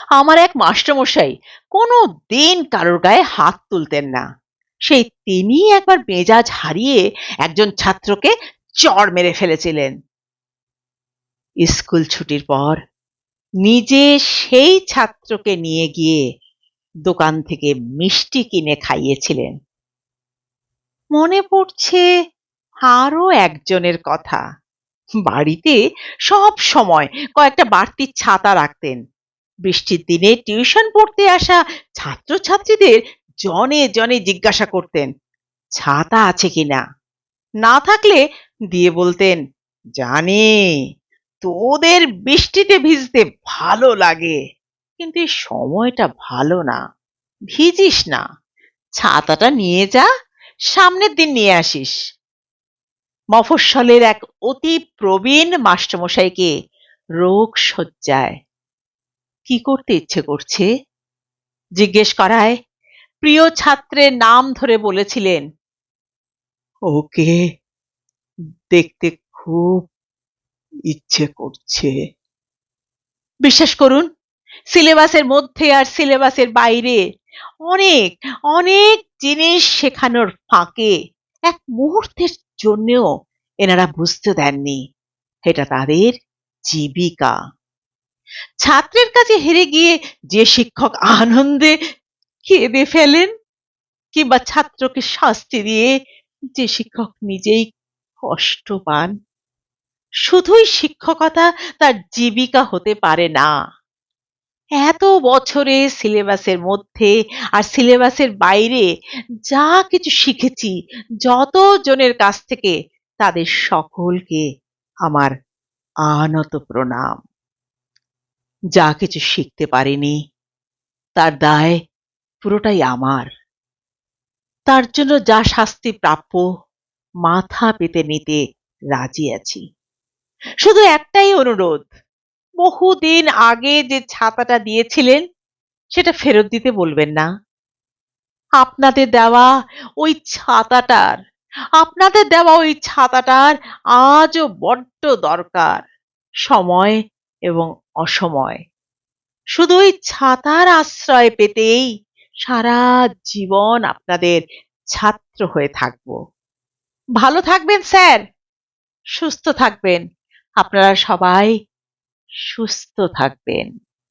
আমার এক মাস্টারমশাই কোনো দিন কারোর গায়ে হাত তুলতেন না। সেই তিনি একবার মেজাজ হারিয়ে একজন ছাত্রকে চড় মেরে ফেলেছিলেন। স্কুল ছুটির পর নিজে সেই ছাত্রকে নিয়ে গিয়ে দোকান থেকে মিষ্টি কিনে খাইয়েছিলেন। মনে পড়ছে আরো একজনের কথা। বাড়িতে সব সময় কয়েকটা বাড়তি ছাতা রাখতেন। বৃষ্টির দিনে টিউশন পড়তে আসা ছাত্রছাত্রীদের জনে জনে জিজ্ঞাসা করতেন ছাতা আছে কিনা। না থাকলে দিয়ে বলতেন, জানি তোদের বৃষ্টিতে ভিজতে ভালো লাগে, কিন্তু এই সময়টা ভালো না, ভিজিস না, ছাতাটা নিয়ে যা, সামনের দিন নিয়ে আসিস। মফস্বলের এক অতি প্রবীণ মাস্টারমশাইকে রোগ শয্যায় কি করতে ইচ্ছে করছে জিজ্ঞেস করায় প্রিয় ছাত্রের নাম ধরে বলেছিলেন, ওকে দেখতে খুব ইচ্ছে করছে। বিশ্বাস করুন, সিলেবাসের মধ্যে আর সিলেবাসের বাইরে অনেক অনেক জিনিস শেখানোর ফাঁকে এক মুহূর্তের জন্যও এনারা বুঝতে দেননি এটা তাদের জীবিকা। ছাত্রের কাছে হেরে গিয়ে যে শিক্ষক আনন্দে কেঁদে ফেলেন, কিংবা ছাত্রকে শাস্তি দিয়ে যে শিক্ষক নিজেই কষ্ট পান, শুধুই শিক্ষকতা তার জীবিকা হতে পারে না। এত বছরে সিলেবাসের মধ্যে আর সিলেবাসের বাইরে যা কিছু শিখেছি যত জনের কাছ থেকে, তাদের সকলকে আমার আনত প্রণাম। যা কিছু শিখতে পারিনি তার দায় পুরোটাই আমার। তার জন্য যা শাস্তি প্রাপ্য মাথা পেতে নিতে রাজি আছি। শুধু একটাই অনুরোধ, বহুদিন আগে যে ছাতাটা দিয়েছিলেন সেটা ফেরত দিতে বলবেন না। আপনাদের দেওয়া ওই ছাতাটার আজও বড্ড দরকার, সময় এবং অসময়। শুধু ওই ছাতার আশ্রয় পেতেই সারা জীবন আপনাদের ছাত্র হয়ে থাকবো। ভালো থাকবেন স্যার, সুস্থ থাকবেন। আপনারা সবাই সুস্থ থাকবেন।